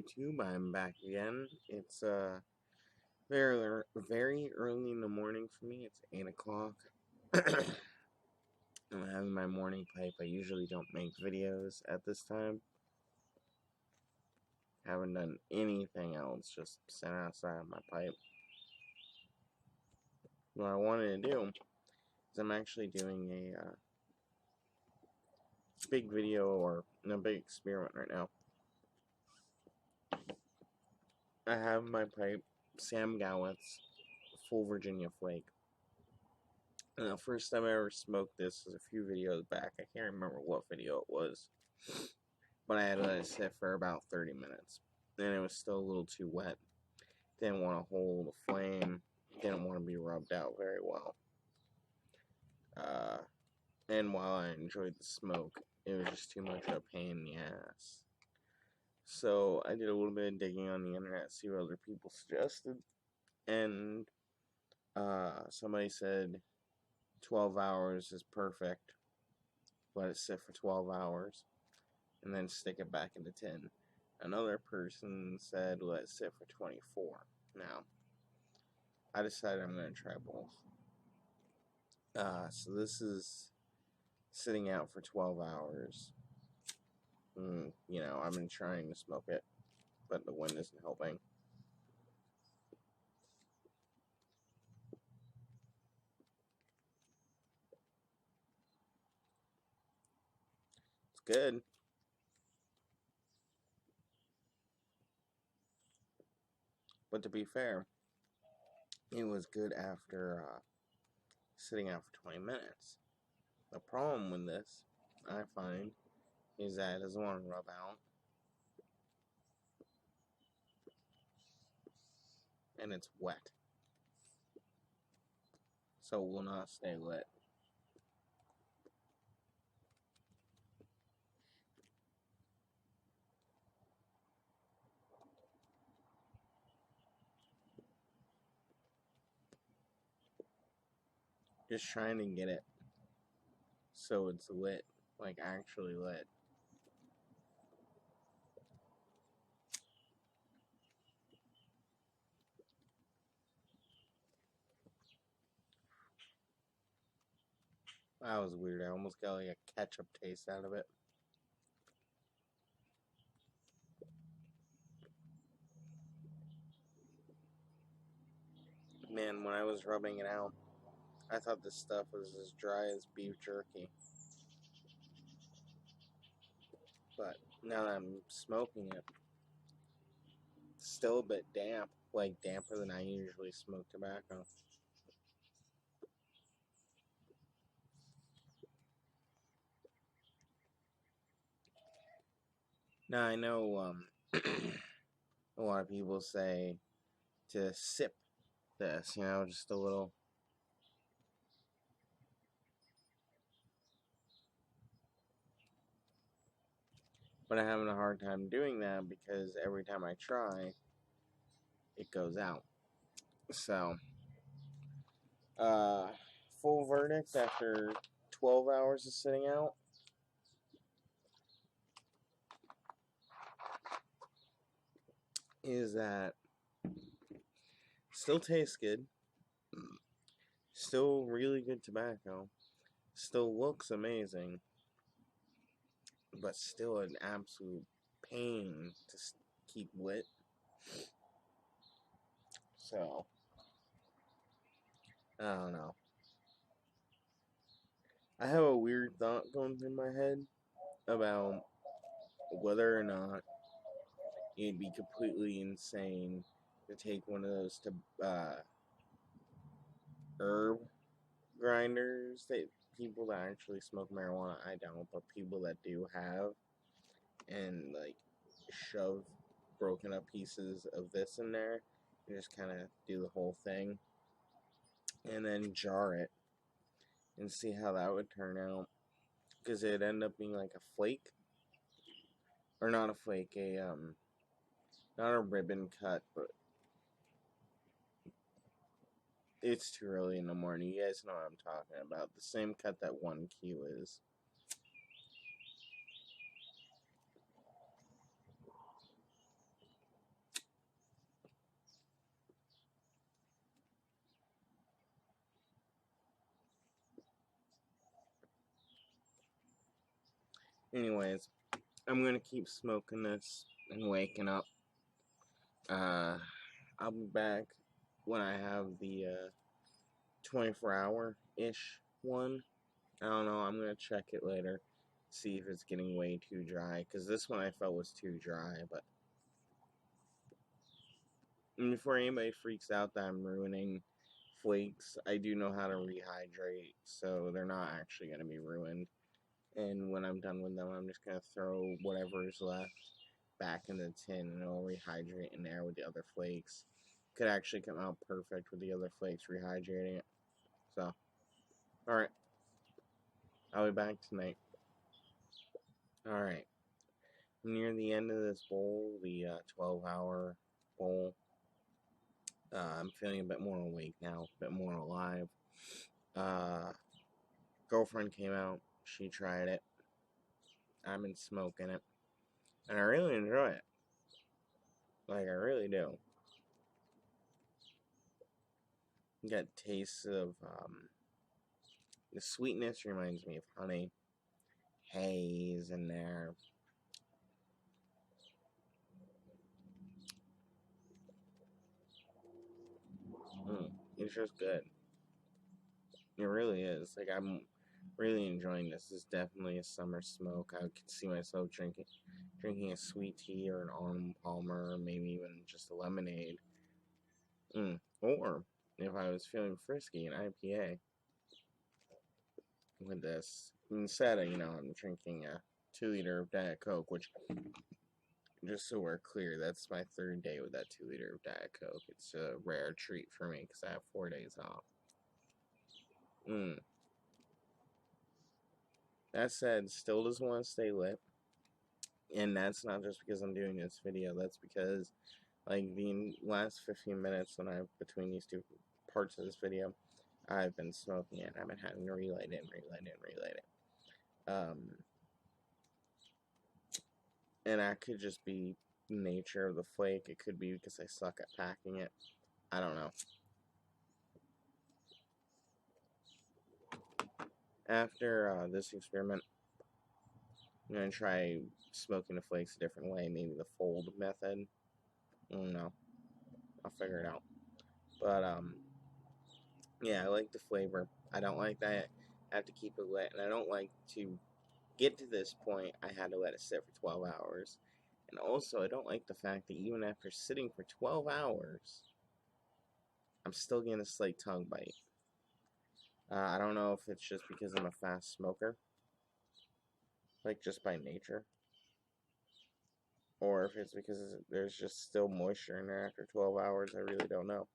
YouTube, I'm back again. It's very early in the morning for me. It's 8 o'clock. I'm having my morning pipe. I usually don't make videos at this time. Haven't done anything else, just sat outside of my pipe. What I wanted to do is I'm actually doing a big video, or a big experiment right now. I have my pipe, Sam Gowett's Full Virginia Flake. And the first time I ever smoked this was a few videos back. I can't remember what video it was, but I had to let it sit for about 30 minutes. And it was still a little too wet. Didn't want to hold a flame. Didn't want to be rubbed out very well. And while I enjoyed the smoke, it was just too much of a pain in the ass. So I did a little bit of digging on the internet, see what other people suggested. And somebody said 12 hours is perfect. Let it sit for 12 hours. And then stick it back in the tin. Another person said let it sit for 24. Now, I decided I'm going to try both. So this is sitting out for 12 hours. You know, I've been trying to smoke it, but the wind isn't helping. It's good. But to be fair, it was good after sitting out for 20 minutes. The problem with this, I find, is that it doesn't want to rub out. And it's wet. So it will not stay lit. Just trying to get it so it's lit, like actually lit. That was weird. I almost got like a ketchup taste out of it. Man, when I was rubbing it out, I thought this stuff was as dry as beef jerky. But now that I'm smoking it, it's still a bit damp, like damper than I usually smoke tobacco. Now I know a lot of people say to sip this, you know, just a little. But I'm having a hard time doing that because every time I try, it goes out. So, full verdict after 12 hours of sitting out. Is that still tastes good, still really good tobacco, still looks amazing, but still an absolute pain to keep lit. So, I don't know. I have a weird thought going through my head about whether or not it'd be completely insane to take one of those herb grinders that people that actually smoke marijuana, I don't, but people that do have, and like shove broken up pieces of this in there and just kind of do the whole thing and then jar it and see how that would turn out, because it'd end up being like a flake, or not a flake, not a ribbon cut, but it's too early in the morning. You guys know what I'm talking about. The same cut that 1Q is. Anyways, I'm gonna keep smoking this and waking up. I'll be back when I have the 24-hour-ish one. I don't know. I'm gonna check it later, see if it's getting way too dry. Cause this one I felt was too dry. But before anybody freaks out that I'm ruining flakes, I do know how to rehydrate, so they're not actually gonna be ruined. And when I'm done with them, I'm just gonna throw whatever is left back in the tin, and it'll rehydrate in there with the other flakes. Could actually come out perfect with the other flakes rehydrating it. So, alright. I'll be back tonight. Alright. Near the end of this bowl, the 12-hour bowl, I'm feeling a bit more awake now, a bit more alive. Girlfriend came out. She tried it. I've been smoking it. And I really enjoy it. Like, I really do. You got tastes of, the sweetness reminds me of honey. Haze in there. It's just good. It really is. Like, I'm really enjoying this. This is definitely a summer smoke. I could see myself drinking a sweet tea or an Arnold Palmer, or maybe even just a lemonade. Or if I was feeling frisky, an IPA with this. Instead of, I'm drinking a 2-liter of Diet Coke, which, just so we're clear, that's my third day with that 2-liter of Diet Coke. It's a rare treat for me because I have 4 days off. That said, still doesn't want to stay lit. And that's not just because I'm doing this video. That's because, like, the last 15 minutes between these two parts of this video, I've been smoking it. I've been having to relight it and relight it and relight it. And that could just be nature of the flake. It could be because I suck at packing it. I don't know. After this experiment, I'm going to try smoking the flakes a different way. Maybe the fold method. I don't know. I'll figure it out. But, yeah, I like the flavor. I don't like that I have to keep it lit. And I don't like to get to this point, I had to let it sit for 12 hours. And also, I don't like the fact that even after sitting for 12 hours, I'm still getting a slight tongue bite. I don't know if it's just because I'm a fast smoker, like just by nature, or if it's because there's just still moisture in there after 12 hours. I really don't know.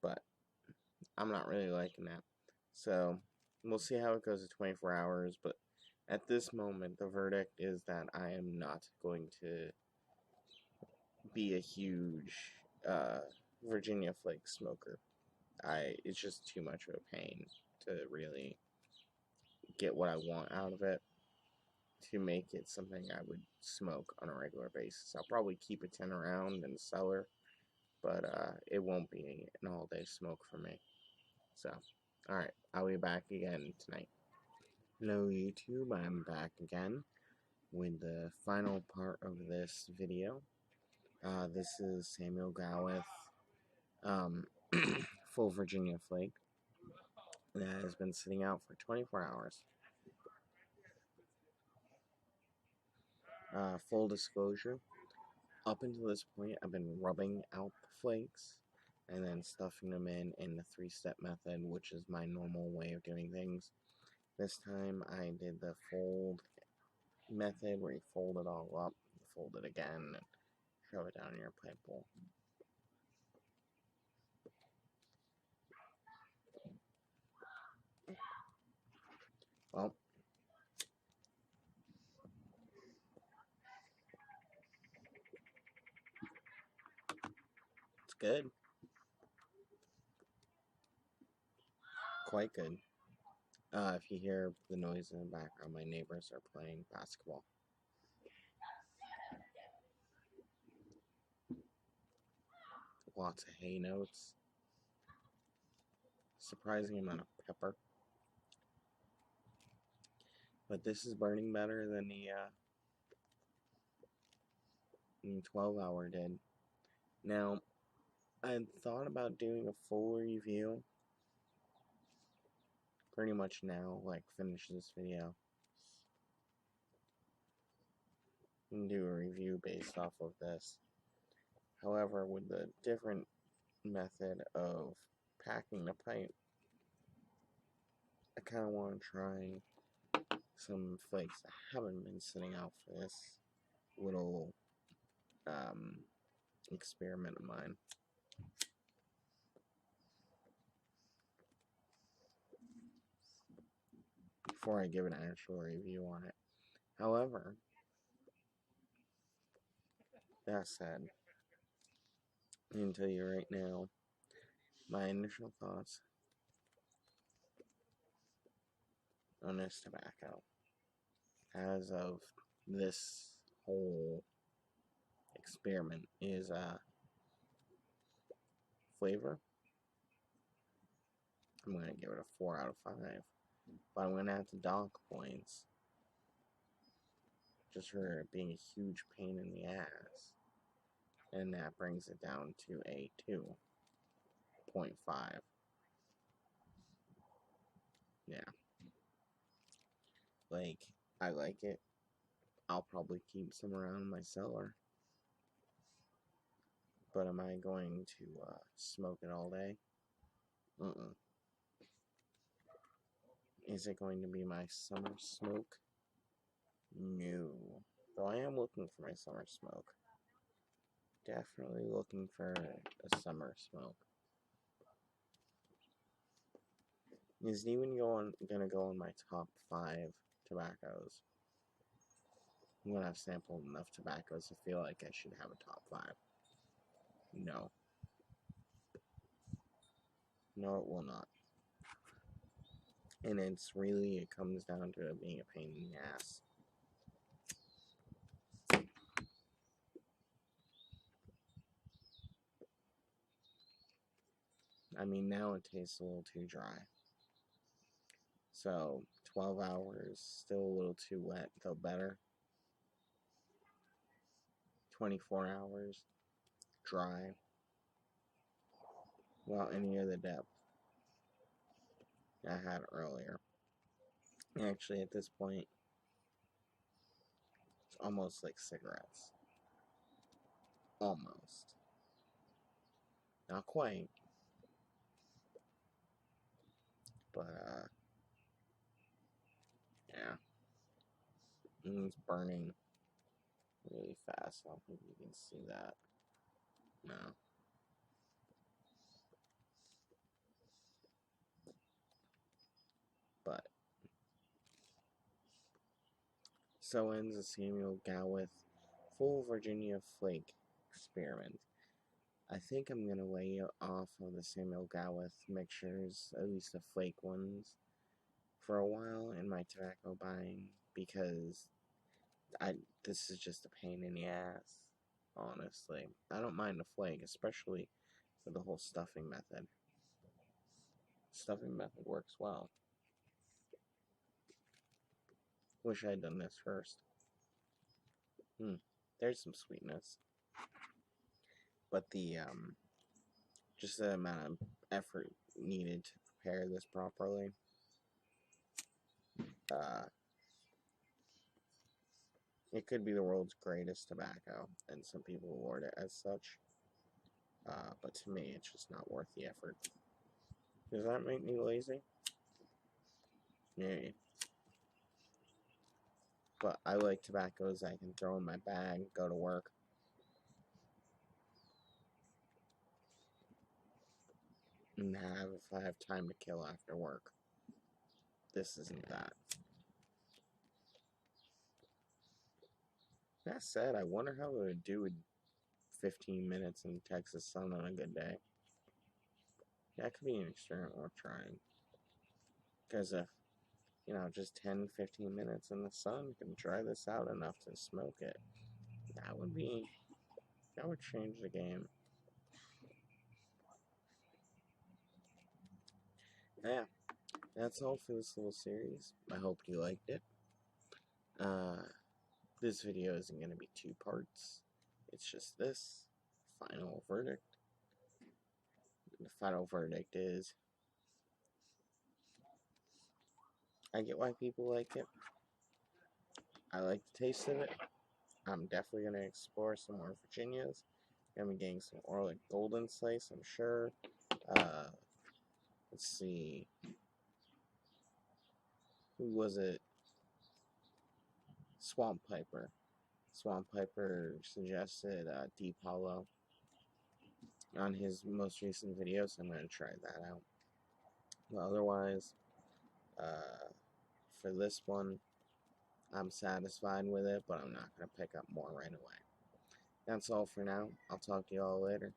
But I'm not really liking that. So we'll see how it goes at 24 hours. But at this moment, the verdict is that I am not going to be a huge Virginia Flake smoker. It's just too much of a pain to really get what I want out of it to make it something I would smoke on a regular basis. I'll probably keep a 10 around in the cellar, but it won't be an all-day smoke for me. So, alright, I'll be back again tonight. Hello YouTube, I'm back again with the final part of this video. This is Samuel Gowith, full Virginia Flake that has been sitting out for 24 hours. Full disclosure, up until this point, I've been rubbing out the flakes and then stuffing them in the 3-step method, which is my normal way of doing things. This time, I did the fold method where you fold it all up, fold it again, and shove it down in your plant bowl. Well, it's good. Quite good. If you hear the noise in the background, my neighbors are playing basketball. Lots of hay notes. Surprising amount of pepper. But this is burning better than the 12-hour did. Now, I had thought about doing a full review pretty much now, like finish this video, and do a review based off of this. However, with the different method of packing the pipe, I kind of want to try some flakes that haven't been sitting out for this little experiment of mine. Before I give an actual review on it. However, that said, I can tell you right now, my initial thoughts on this tobacco, as of this whole experiment, is flavor. I'm going to give it a 4 out of 5. But I'm going to have to dock points, just for it being a huge pain in the ass. And that brings it down to a 2.5. Yeah. Like, I like it. I'll probably keep some around my cellar. But am I going to smoke it all day? Is it going to be my summer smoke? No. Though I am looking for my summer smoke. Definitely looking for a summer smoke. Is it even gonna go in my top 5 tobaccos? I'm gonna have sampled enough tobaccos to feel like I should have a top 5. No. No, it will not. And it comes down to it being a pain in the ass. I mean, now it tastes a little too dry. So, 12 hours, still a little too wet, though better. 24 hours, dry. Well, any of the depth I had earlier. Actually, at this point, it's almost like cigarettes. Almost. Not quite. But, yeah. And it's burning really fast. I don't think you can see that. No. But, so ends the Samuel Gawith Full Virginia Flake experiment. I think I'm going to lay off of the Samuel Gawith mixtures, at least the flake ones, for a while in my tobacco buying, because this is just a pain in the ass, honestly. I don't mind the flake, especially with the whole stuffing method. Stuffing method works well. Wish I had done this first. There's some sweetness. But just the amount of effort needed to prepare this properly, it could be the world's greatest tobacco, and some people award it as such. But to me, it's just not worth the effort. Does that make me lazy? Yeah. But I like tobaccos I can throw in my bag, go to work. And have if I have time to kill after work. This isn't that. That said, I wonder how it would do with 15 minutes in Texas sun on a good day. That could be an experiment worth trying. Because if, just 10, 15 minutes in the sun can dry this out enough to smoke it, that would change the game. Yeah, that's all for this little series. I hope you liked it. Uh, this video isn't going to be 2 parts. It's just this final verdict. The final verdict is, I get why people like it. I like the taste of it. I'm definitely going to explore some more Virginias. Gonna be getting some Orlick Golden Slice, I'm sure. Let's see. Who was it? Swamp Piper. Swamp Piper suggested Deep Hollow on his most recent video, so I'm going to try that out. But otherwise, for this one, I'm satisfied with it, but I'm not going to pick up more right away. That's all for now. I'll talk to you all later.